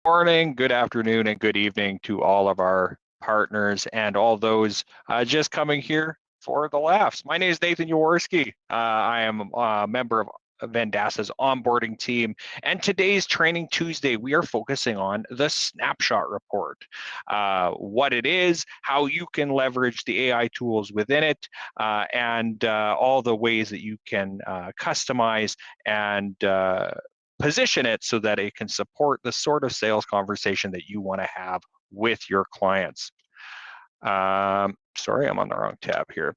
Morning, good afternoon, and good evening to all of our partners and all those just coming here for the laughs. My name is Nathan Yaworski. I am a member of Vendasta's onboarding team, and today's Training Tuesday, we are focusing on the Snapshot Report, what it is, how you can leverage the AI tools within it, and all the ways that you can customize and position it so that it can support the sort of sales conversation that you want to have with your clients. Sorry, I'm on the wrong tab here.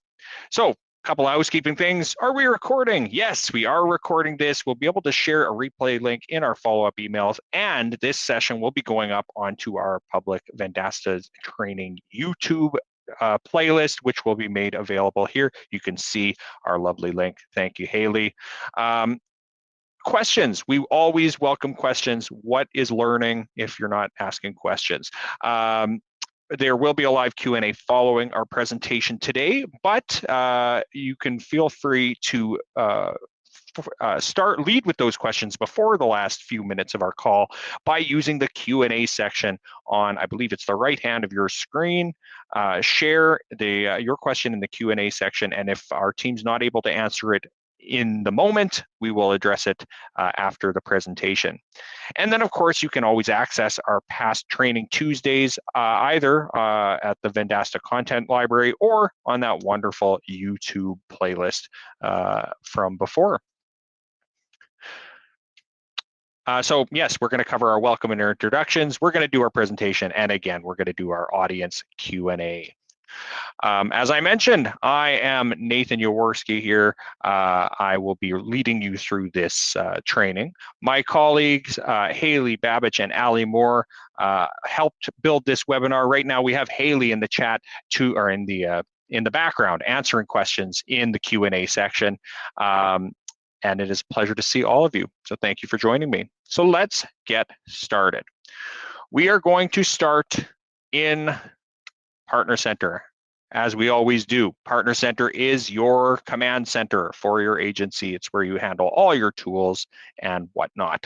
So, couple of housekeeping things. Are we recording? Yes, we are recording this. We'll be able to share a replay link in our follow-up emails, and this session will be going up onto our public Vendasta training YouTube playlist, which will be made available here. You can see our lovely link. Thank you, Haley. Questions. We always welcome questions. What is learning if you're not asking questions? There will be a live Q&A following our presentation today, but you can feel free to lead with those questions before the last few minutes of our call by using the Q&A section on, I believe it's the right hand of your screen. Share your question in the Q&A section, and if our team's not able to answer it in the moment, we will address it after the presentation. And then, of course, you can always access our past Training Tuesdays either at the Vendasta Content Library or on that wonderful YouTube playlist from before. So yes, we're going to cover our welcome and our introductions. We're going to do our presentation, and again, we're going to do our audience Q&A. As I mentioned, I am Nathan Yaworski here. I will be leading you through this training. My colleagues, Haley Babich and Ali Moore, helped build this webinar. Right now, we have Haley in the chat in the background answering questions in the Q&A section. And it is a pleasure to see all of you. So thank you for joining me. So let's get started. We are going to start in Partner Center. As we always do, Partner Center is your command center for your agency. It's where you handle all your tools and whatnot.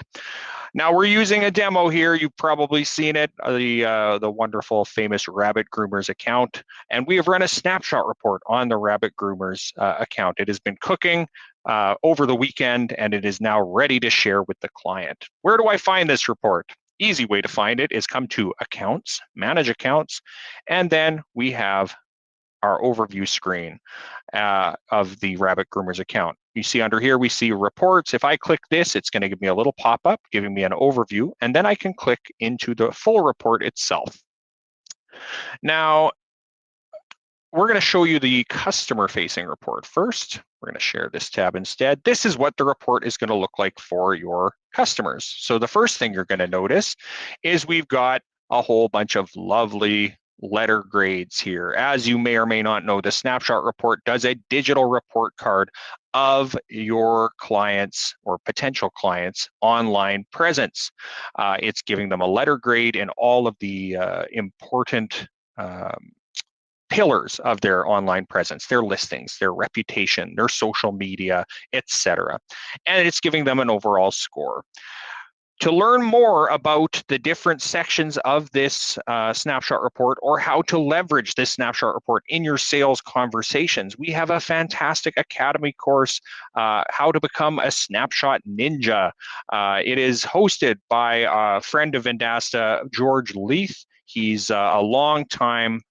Now we're using a demo here. You've probably seen it, the wonderful, famous Rabbit Groomers account. And we have run a snapshot report on the Rabbit Groomers account. It has been cooking over the weekend, and it is now ready to share with the client. Where do I find this report? Easy way to find it is come to Accounts, Manage Accounts, and then we have our overview screen of the Rabbit Groomers account. You see under here, we see reports. If I click this, it's going to give me a little pop-up giving me an overview, and then I can click into the full report itself. Now, we're going to show you the customer-facing report first. We're going to share this tab instead. This is what the report is going to look like for your customers. So the first thing you're going to notice is we've got a whole bunch of lovely letter grades here. As you may or may not know, the Snapshot Report does a digital report card of your clients or potential clients' online presence. It's giving them a letter grade in all of the important pillars of their online presence, their listings, their reputation, their social media, etc. And it's giving them an overall score. To learn more about the different sections of this snapshot report or how to leverage this snapshot report in your sales conversations, we have a fantastic academy course, How to Become a Snapshot Ninja. It is hosted by a friend of Vendasta, George Leith. He's a long-time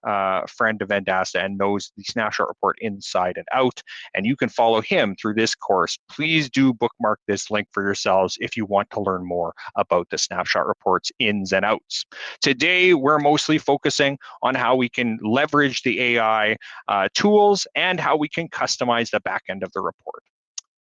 friend of Vendasta and knows the Snapshot Report inside and out, and you can follow him through this course. Please do bookmark this link for yourselves if you want to learn more about the Snapshot Report's ins and outs. Today, we're mostly focusing on how we can leverage the AI tools and how we can customize the back end of the report.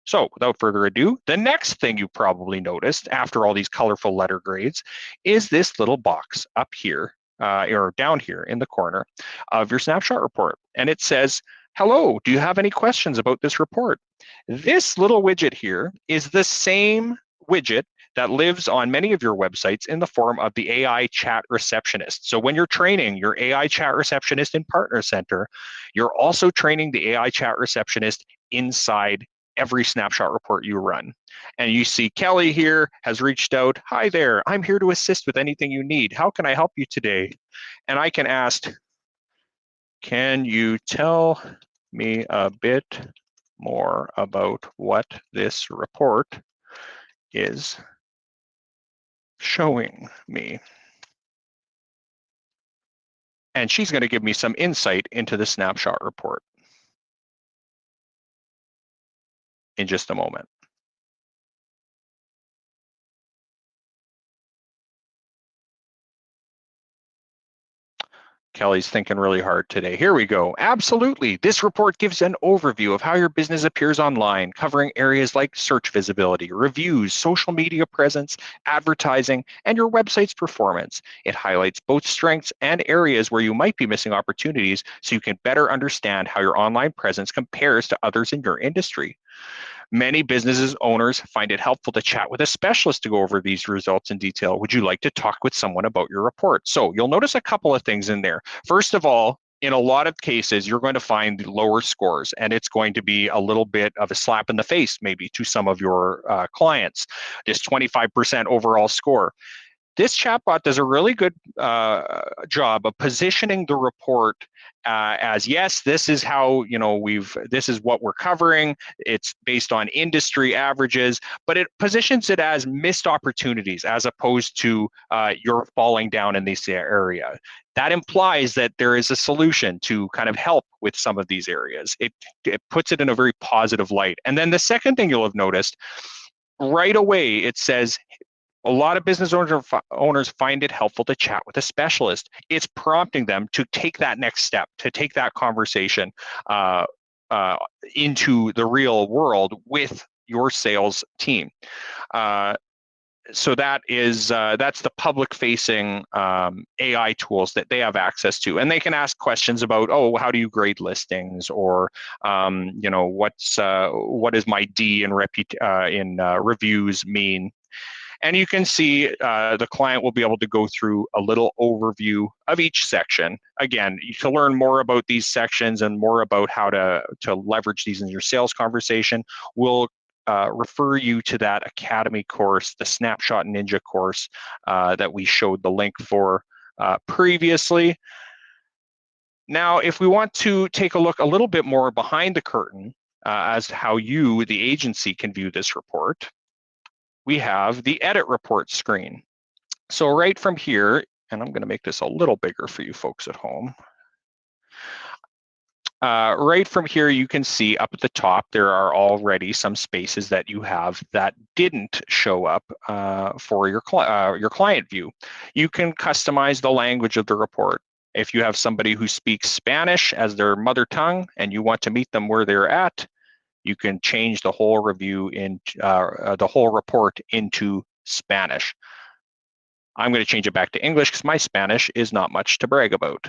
So without further ado, the next thing you probably noticed after all these colorful letter grades is this little box up here or down here in the corner of your snapshot report. And it says, hello, do you have any questions about this report? This little widget here is the same widget that lives on many of your websites in the form of the AI Chat Receptionist. So when you're training your AI Chat Receptionist in Partner Center, you're also training the AI Chat Receptionist inside every snapshot report you run. And you see Kelly here has reached out. Hi there, I'm here to assist with anything you need. How can I help you today? And I can ask, can you tell me a bit more about what this report is showing me? And she's going to give me some insight into the snapshot report in just a moment. Kelly's thinking really hard today. Here we go. Absolutely. This report gives an overview of how your business appears online, covering areas like search visibility, reviews, social media presence, advertising, and your website's performance. It highlights both strengths and areas where you might be missing opportunities so you can better understand how your online presence compares to others in your industry. Many businesses owners find it helpful to chat with a specialist to go over these results in detail. Would you like to talk with someone about your report? So you'll notice a couple of things in there. First of all, in a lot of cases, you're going to find lower scores, and it's going to be a little bit of a slap in the face, maybe, to some of your clients. This 25% overall score. This chatbot does a really good job of positioning the report as, yes, this is how, this is what we're covering. It's based on industry averages, but it positions it as missed opportunities as opposed to you're falling down in this area. That implies that there is a solution to kind of help with some of these areas. It puts it in a very positive light. And then the second thing you'll have noticed, right away, it says, a lot of business owners find it helpful to chat with a specialist. It's prompting them to take that next step, to take that conversation into the real world with your sales team. So that's the public-facing AI tools that they have access to, and they can ask questions about, oh, how do you grade listings, or what is my D in reviews mean? And you can see the client will be able to go through a little overview of each section. Again, to learn more about these sections and more about how to leverage these in your sales conversation, we'll refer you to that Academy course, the Snapshot Ninja course that we showed the link for previously. Now, if we want to take a look a little bit more behind the curtain as to how you, the agency, can view this report, we have the edit report screen. So right from here, and I'm going to make this a little bigger for you folks at home. Right from here, you can see up at the top, there are already some spaces that you have that didn't show up for your client view. You can customize the language of the report. If you have somebody who speaks Spanish as their mother tongue and you want to meet them where they're at, you can change the whole review in the whole report into Spanish. I'm going to change it back to English because my Spanish is not much to brag about.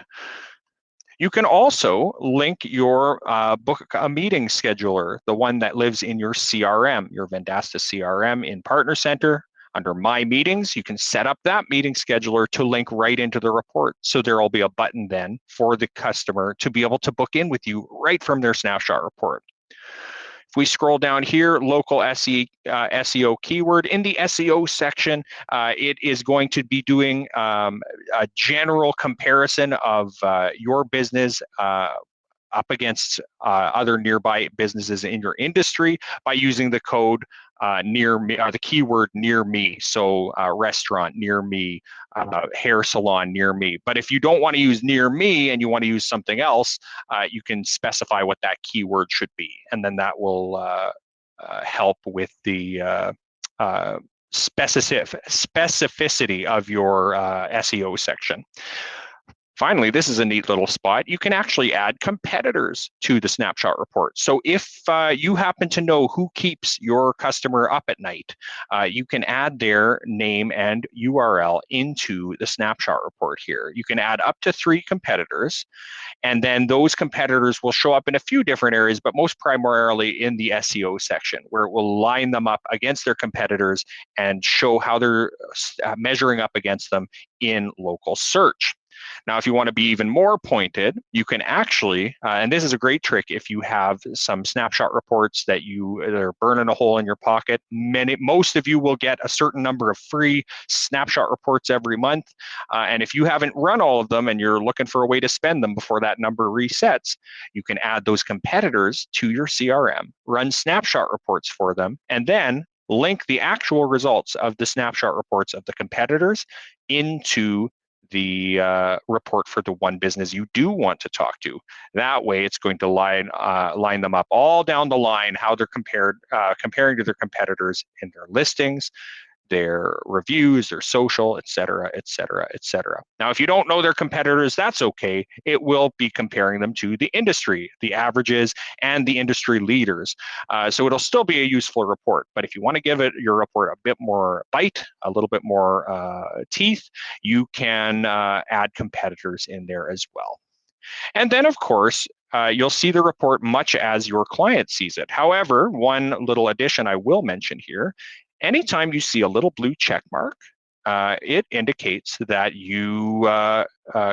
You can also link your book a meeting scheduler, the one that lives in your CRM, your Vendasta CRM in Partner Center. Under My Meetings, you can set up that meeting scheduler to link right into the report. So there will be a button then for the customer to be able to book in with you right from their snapshot report. If we scroll down here, local SEO keyword, in the SEO section, it is going to be doing a general comparison of your business up against other nearby businesses in your industry by using the code near me, or the keyword near me. So restaurant near me, hair salon near me. But if you don't want to use near me and you want to use something else, you can specify what that keyword should be. And then that will help with the specificity of your SEO section. Finally, this is a neat little spot. You can actually add competitors to the snapshot report. So if you happen to know who keeps your customer up at night, you can add their name and URL into the snapshot report here. You can add up to 3 competitors, and then those competitors will show up in a few different areas, but most primarily in the SEO section, where it will line them up against their competitors and show how they're measuring up against them in local search. Now, if you want to be even more pointed, you can actually, and this is a great trick if you have some snapshot reports that are burning a hole in your pocket. Most of you will get a certain number of free snapshot reports every month. And if you haven't run all of them and you're looking for a way to spend them before that number resets, you can add those competitors to your CRM, run snapshot reports for them, and then link the actual results of the snapshot reports of the competitors into the report for the one business you do want to talk to. That way, it's going to line them up all down the line, how they're comparing to their competitors in their listings, their reviews, their social, et cetera, et cetera, et cetera. Now, if you don't know their competitors, that's okay. It will be comparing them to the industry, the averages, and the industry leaders. So it'll still be a useful report. But if you want to give your report a bit more bite, a little bit more teeth, you can add competitors in there as well. And then, of course, you'll see the report much as your client sees it. However, one little addition I will mention here, anytime you see a little blue check mark, it indicates that you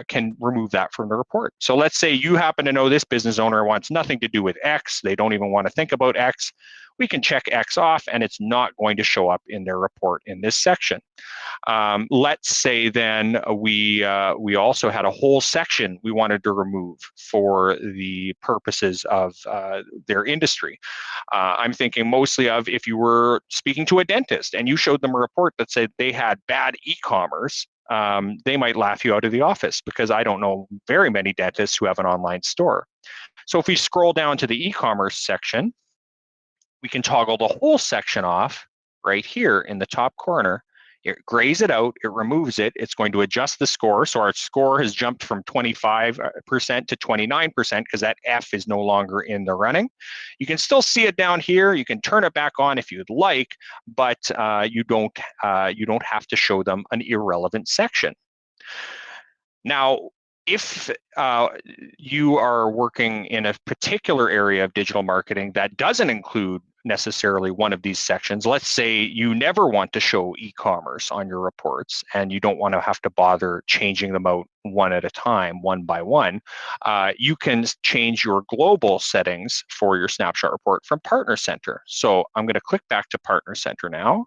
can remove that from the report. So let's say you happen to know this business owner wants nothing to do with X. They don't even want to think about X. We can check X off, and it's not going to show up in their report in this section. Let's say then we also had a whole section we wanted to remove for the purposes of their industry. I'm thinking mostly of if you were speaking to a dentist and you showed them a report that said they had bad e-commerce, they might laugh you out of the office because I don't know very many dentists who have an online store. So if we scroll down to the e-commerce section, we can toggle the whole section off right here in the top corner. It grays it out, it removes it, it's going to adjust the score. So our score has jumped from 25% to 29% because that F is no longer in the running. You can still see it down here. You can turn it back on if you'd like, but you don't have to show them an irrelevant section. Now, if you are working in a particular area of digital marketing that doesn't include necessarily one of these sections, let's say you never want to show e-commerce on your reports and you don't want to have to bother changing them out one at a time, one by one, you can change your global settings for your snapshot report from Partner Center. So I'm going to click back to Partner Center now.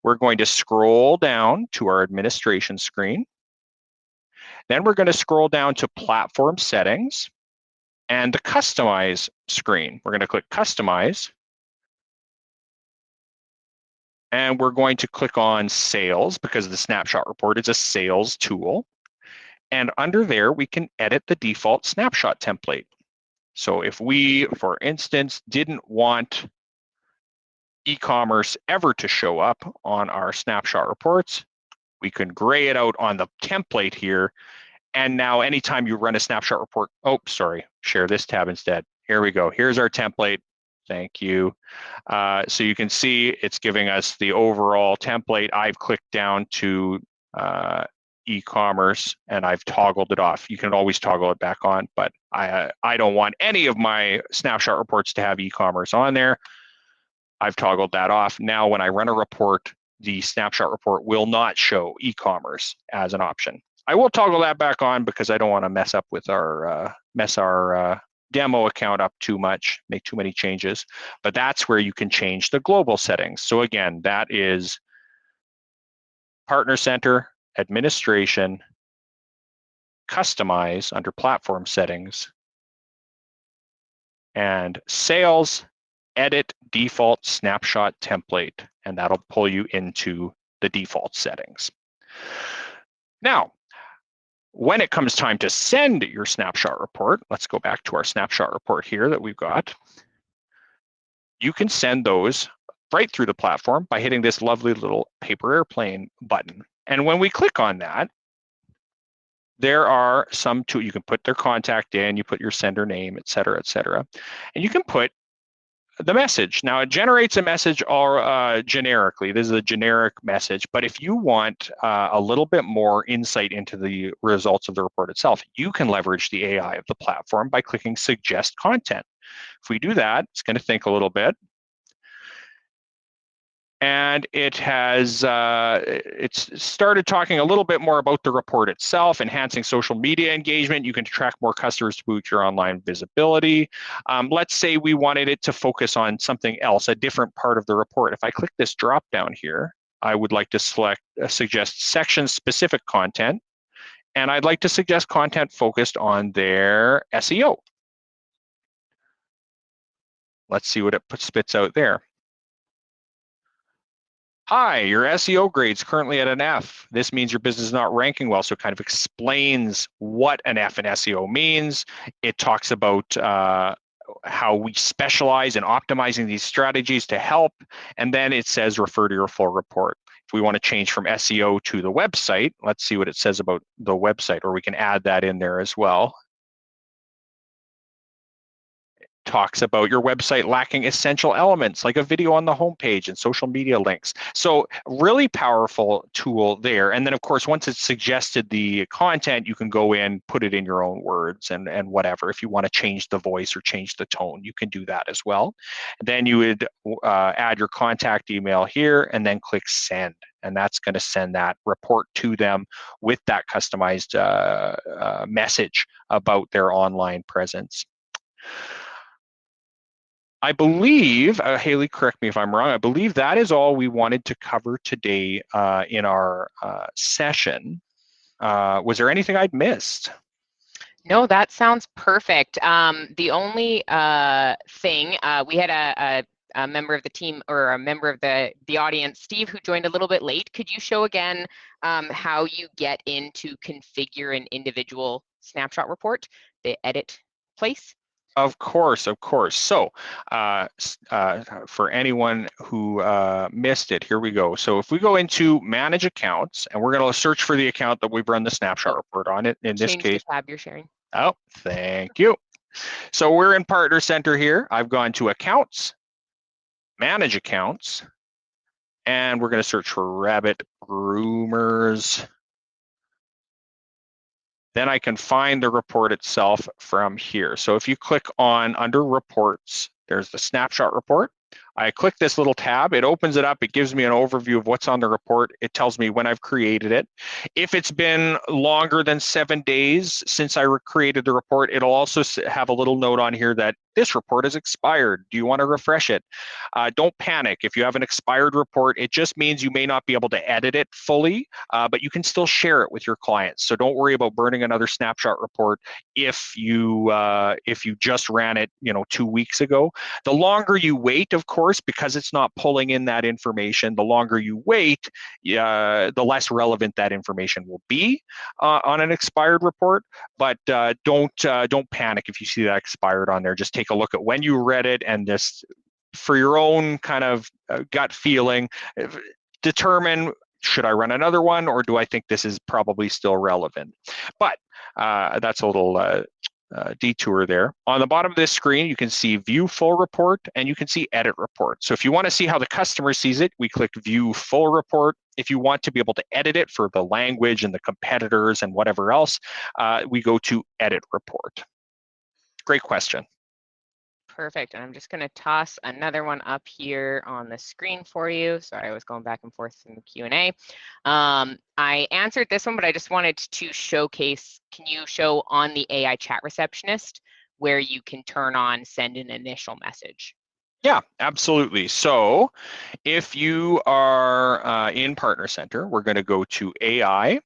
We're going to scroll down to our administration screen. Then we're going to scroll down to Platform Settings and the Customize screen. We're going to click Customize. And we're going to click on Sales because the snapshot report is a sales tool. And under there, we can edit the default snapshot template. So if we, for instance, didn't want e-commerce ever to show up on our snapshot reports, we can gray it out on the template here. And now anytime you run a snapshot report, share this tab instead. Here we go. Here's our template. Thank you. So you can see it's giving us the overall template. I've clicked down to e-commerce and I've toggled it off. You can always toggle it back on, but I don't want any of my snapshot reports to have e-commerce on there. I've toggled that off. Now when I run a report, the snapshot report will not show e-commerce as an option. I will toggle that back on because I don't want to mess up with our demo account up too much, make too many changes. But that's where you can change the global settings. So again, that is Partner Center, Administration, Customize under Platform Settings, and Sales, Edit Default Snapshot Template, and that'll pull you into the default settings. Now, when it comes time to send your snapshot report, let's go back to our snapshot report here that we've got. You can send those right through the platform by hitting this lovely little paper airplane button. And when we click on that, there are some tools. You can put their contact in, you put your sender name, et cetera, and you can put the message. Now it generates a message generically. This is a generic message, but if you want a little bit more insight into the results of the report itself, you can leverage the AI of the platform by clicking Suggest Content. If we do that, it's going to think a little bit. And it has it's started talking a little bit more about the report itself, enhancing social media engagement. You can attract more customers to boost your online visibility. Let's say we wanted it to focus on something else, a different part of the report. If I click this drop down here, I would like to suggest section-specific content, and I'd like to suggest content focused on their SEO. Let's see what it spits out there. Hi, your SEO grade's currently at an F. This means your business is not ranking well, so it kind of explains what an F in SEO means. It talks about how we specialize in optimizing these strategies to help, and then it says refer to your full report. If we want to change from SEO to the website, let's see what it says about the website, or we can add that in there as well. Talks about your website lacking essential elements like a video on the homepage and social media links. So really powerful tool there. And then of course, once it's suggested the content, you can go in, put it in your own words and whatever. If you want to change the voice or change the tone, you can do that as well. Then you would add your contact email here and then click send. And that's going to send that report to them with that customized message about their online presence. I believe, Haley, correct me if I'm wrong, I believe that is all we wanted to cover today in our session. Was there anything I'd missed? No, that sounds perfect. The only thing, we had a member of the team or a member of the audience, Steve, who joined a little bit late. Could you show again how you get into configure an individual snapshot report, the edit place? Of course, of course. So for anyone who missed it, here we go. So if we go into manage accounts, and we're going to search for the account that we've run the snapshot report on it, in this case. Change the tab you're sharing. Oh, thank you. So we're in Partner Center here. I've gone to accounts, manage accounts, and we're going to search for rabbit groomers. Then I can find the report itself from here. So if you click on under reports, there's the snapshot report. I click this little tab, it opens it up, it gives me an overview of what's on the report. It tells me when I've created it. If it's been longer than 7 days since I created the report, it'll also have a little note on here that this report is expired. Do you want to refresh it? Don't panic. If you have an expired report, it just means you may not be able to edit it fully, but you can still share it with your clients. So don't worry about burning another snapshot report if you just ran it, 2 weeks ago. The longer you wait, of course, because it's not pulling in that information, the longer you wait, the less relevant that information will be on an expired report. But don't panic if you see that expired on there. Just take a look at when you read it and just for your own kind of gut feeling, determine, should I run another one or do I think this is probably still relevant? But that's a little detour there. On the bottom of this screen, you can see view full report and you can see edit report. So if you want to see how the customer sees it, we click view full report. If you want to be able to edit it for the language and the competitors and whatever else, we go to edit report. Great question. Perfect. And I'm just going to toss another one up here on the screen for you. Sorry, I was going back and forth in the Q&A. I answered this one, but I just wanted to showcase, can you show on the AI Chat Receptionist where you can turn on send an initial message? Yeah, absolutely. So if you are in Partner Center, we're going to go to AI,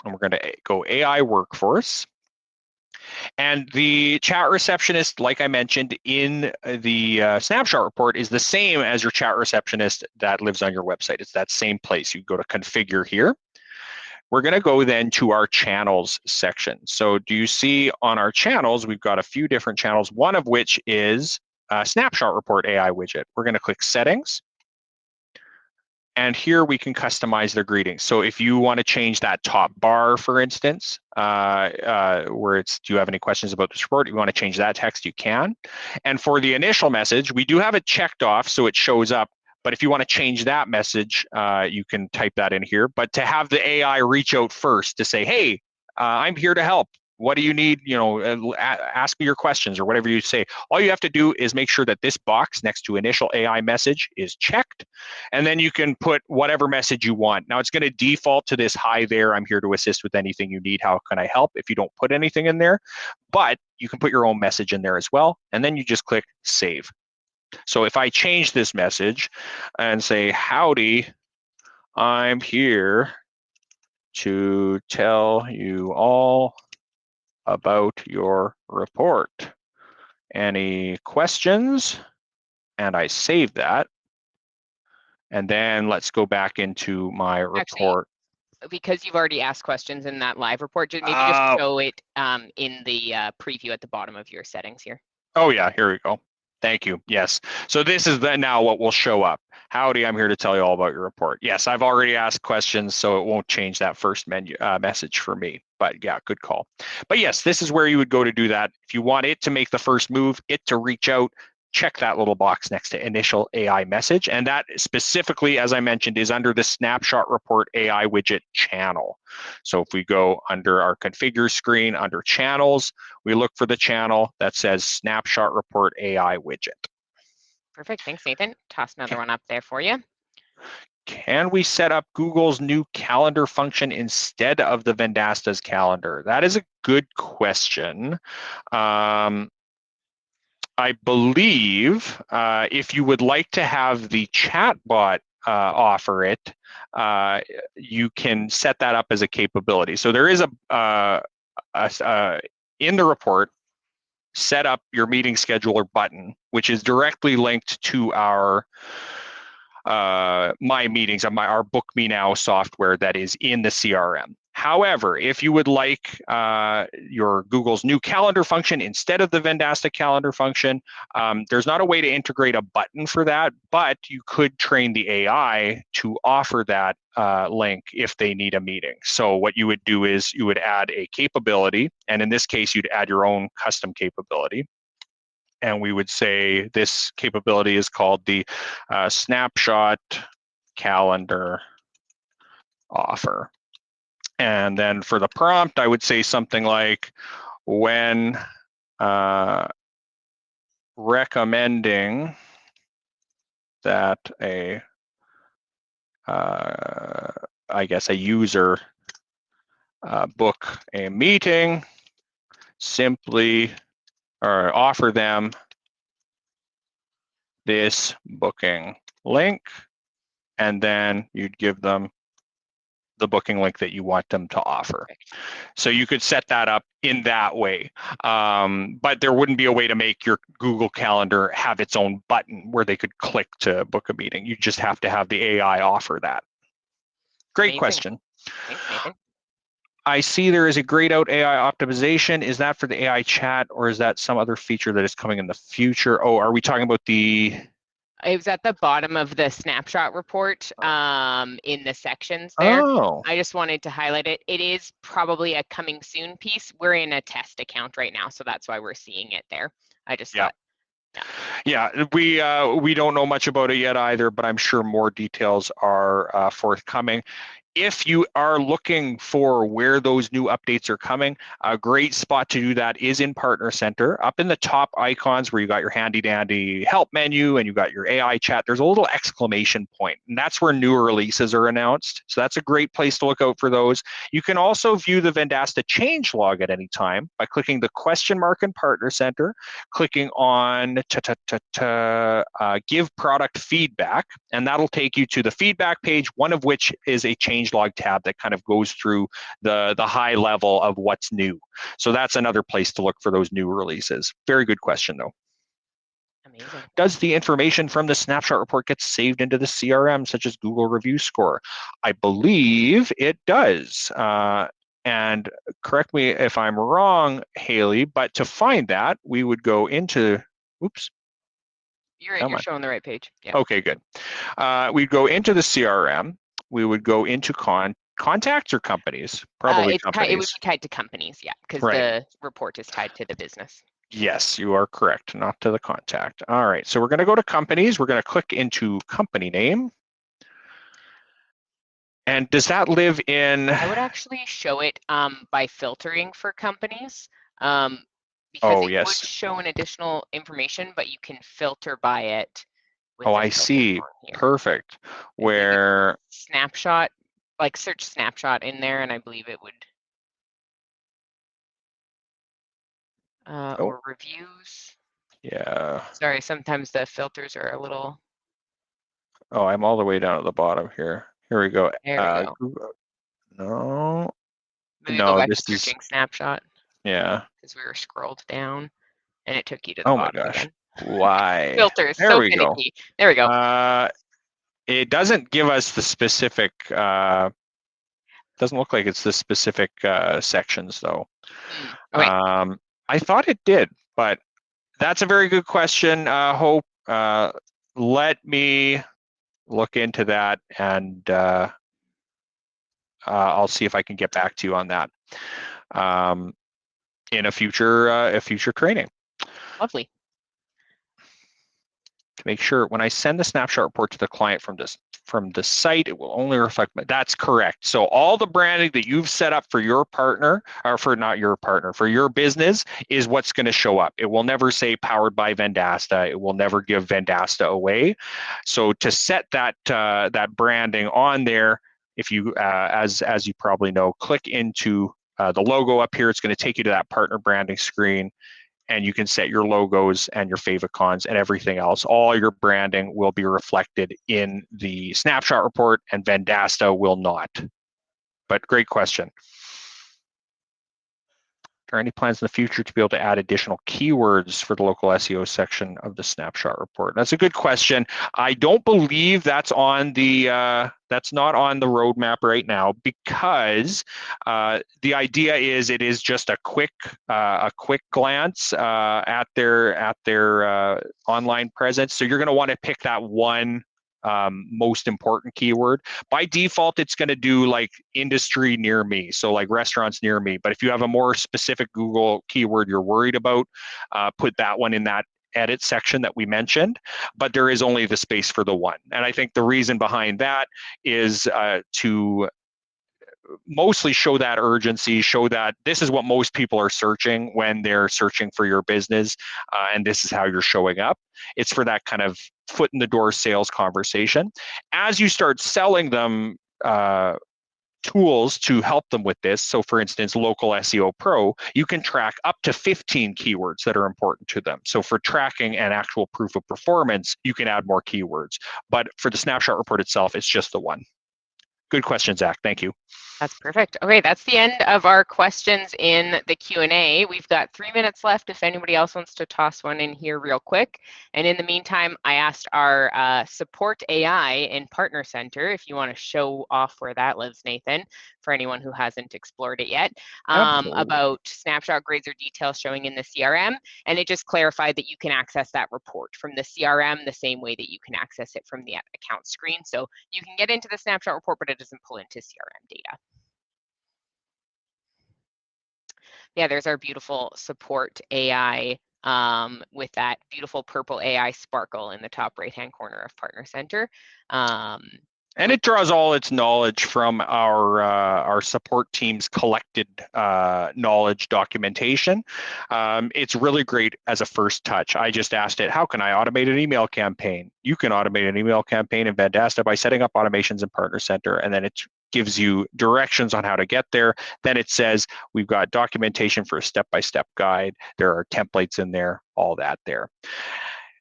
and we're going to go AI Workforce. And the chat receptionist, like I mentioned in the snapshot report, is the same as your chat receptionist that lives on your website. It's that same place. You go to configure here. We're going to go then to our channels section. So do you see on our channels, we've got a few different channels, one of which is snapshot report AI widget. We're going to click settings. And here we can customize their greetings. So if you want to change that top bar, for instance, where it's, do you have any questions about this report? If you want to change that text, you can. And for the initial message, we do have it checked off so it shows up. But if you want to change that message, you can type that in here. But to have the AI reach out first to say, hey, I'm here to help. what do you need? Ask me your questions or whatever you say. All you have to do is make sure that this box next to initial AI message is checked, and then you can put whatever message you want. Now it's going to default to this, hi there, I'm here to assist with anything you need. How can I help? If you don't put anything in there, but you can put your own message in there as well, and then you just click save. So if I change this message and say, howdy, I'm here to tell you all about your report. Any questions? And I save that. And then let's go back into my report. Actually, because you've already asked questions in that live report, maybe just show it in the preview at the bottom of your settings here. Oh yeah, here we go. Thank you. Yes. So this is now what will show up. Howdy, I'm here to tell you all about your report. Yes, I've already asked questions, so it won't change that first message for me. But yeah, good call. But yes, this is where you would go to do that. If you want it to make the first move, it to reach out, check that little box next to initial AI message. And that specifically, as I mentioned, is under the Snapshot Report AI widget channel. So if we go under our configure screen, under channels, we look for the channel that says Snapshot Report AI widget. Perfect. Thanks, Nathan. Toss another one up there for you. Can we set up Google's new calendar function instead of the Vendasta's calendar? That is a good question. I believe if you would like to have the chatbot offer it, you can set that up as a capability. So there is in the report, set up your meeting scheduler button, which is directly linked to our my meetings, our Book Me Now software that is in the CRM. However, if you would like your Google's new calendar function instead of the Vendasta calendar function, there's not a way to integrate a button for that, but you could train the AI to offer that link if they need a meeting. So what you would do is you would add a capability, and in this case, you'd add your own custom capability. And we would say this capability is called the Snapshot Calendar Offer. And then for the prompt, I would say something like, when recommending that I guess a user book a meeting, simply or offer them this booking link, and then you'd give them the booking link that you want them to offer. So you could set that up in that way. But there wouldn't be a way to make your Google Calendar have its own button where they could click to book a meeting. You just have to have the AI offer that. Great Amazing. question. Thanks, Nathan. I see there is a grayed out AI optimization. Is that for the AI chat, or is that some other feature that is coming in the future? Oh, are we talking about the... It was at the bottom of the snapshot report in the sections there. Oh. I just wanted to highlight it. It is probably a coming soon piece. We're in a test account right now, so that's why we're seeing it there. I just thought. Yeah, we don't know much about it yet either, but I'm sure more details are forthcoming. If you are looking for where those new updates are coming, a great spot to do that is in Partner Center. Up in the top icons where you got your handy dandy help menu and you got your AI chat, there's a little exclamation point, and that's where new releases are announced. So that's a great place to look out for those. You can also view the Vendasta changelog at any time by clicking the question mark in Partner Center, clicking on give product feedback, and that'll take you to the feedback page, one of which is a changelog tab that kind of goes through the high level of what's new. So that's another place to look for those new releases. Very good question, though. Amazing. Does the information from the snapshot report get saved into the CRM, such as Google Review Score? I believe it does. And correct me if I'm wrong, Haley, but to find that, we would go into, oops. You're showing the right page. Yeah. Okay, good. We'd go into the CRM. We would go into contacts or companies? Probably companies. It would be tied to companies, yeah, because the report is tied to the business. Yes, you are correct, not to the contact. All right, so we're going to go to companies. We're going to click into company name. And does that live in? I would actually show it by filtering for companies, because Oh, it would yes. show an additional information, but you can filter by it with Oh, the I filters see. on here. Perfect. I believe it's Where, snapshot, like search snapshot in there, and I believe it would, oh, or reviews. yeah. Sorry, sometimes the filters are a little, Oh, I'm all the way down at the bottom here. Here we go. there we go. No, Maybe go no, back to this is, searching snapshot, yeah. because we were scrolled down and it took you to the Oh my bottom gosh. again. Why? Filters, There so we go. finicky. There we go. It doesn't give us the specific, doesn't look like it's the specific sections though. Okay, I thought it did, but that's a very good question, Hope. Let me look into that, and I'll see if I can get back to you on that in a future training. lovely. To make sure when I send the snapshot report to the client from the site, it will only reflect. That's correct. So all the branding that you've set up for your partner, or for not your partner, for your business, is what's going to show up. It will never say powered by Vendasta. It will never give Vendasta away. So to set that that branding on there, if you as you probably know, click into the logo up here, it's going to take you to that partner branding screen, and you can set your logos and your favicons and everything else. All your branding will be reflected in the snapshot report, and Vendasta will not. But great question. Are there any plans in the future to be able to add additional keywords for the local SEO section of the snapshot report? That's a good question. I don't believe that's on the that's not on the roadmap right now, because the idea is it is just a quick glance at their online presence. So you're going to want to pick that one most important keyword. By default, it's going to do like industry near me, so like restaurants near me. But if you have a more specific Google keyword you're worried about, put that one in that edit section that we mentioned. But there is only the space for the one. And I think the reason behind that is to mostly show that urgency, show that this is what most people are searching when they're searching for your business, and this is how you're showing up. It's for that kind of foot in the door sales conversation. As you start selling them tools to help them with this, so for instance, Local SEO Pro, you can track up to 15 keywords that are important to them. So for tracking and actual proof of performance, you can add more keywords. But for the snapshot report itself, it's just the one. Good question, Zach. Thank you. That's perfect. Okay, that's the end of our questions in the Q&A. We've got 3 minutes left if anybody else wants to toss one in here real quick. And in the meantime, I asked our support AI in Partner Center if you want to show off where that lives, Nathan, for anyone who hasn't explored it yet, about snapshot grades or details showing in the CRM. And it just clarified that you can access that report from the CRM the same way that you can access it from the account screen. So you can get into the snapshot report, but it doesn't pull into CRM data. Yeah, there's our beautiful support AI with that beautiful purple AI sparkle in the top right-hand corner of Partner Center. And it draws all its knowledge from our support team's collected knowledge documentation. It's really great as a first touch. I just asked it, how can I automate an email campaign? You can automate an email campaign in Vendasta by setting up automations in Partner Center, and then it gives you directions on how to get there. Then it says, we've got documentation for a step-by-step guide. There are templates in there, all that there.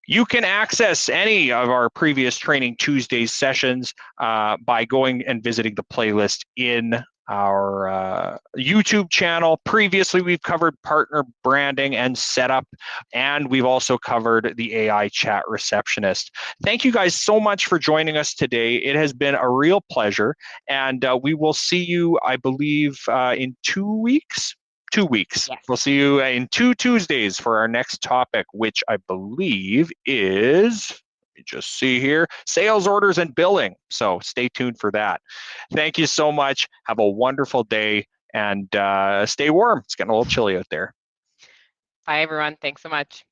You can access any of our previous Training Tuesdays sessions by going and visiting the playlist in our YouTube channel. Previously, we've covered partner branding and setup, and we've also covered the AI Chat Receptionist. Thank you guys so much for joining us today. It has been a real pleasure, and we will see you, I believe, in 2 weeks. 2 weeks. Yes. We'll see you in 2 Tuesdays for our next topic, which I believe is, let me just see here, sales orders and billing. So stay tuned for that. Thank you so much. Have a wonderful day, and stay warm. It's getting a little chilly out there. Bye, everyone. Thanks so much.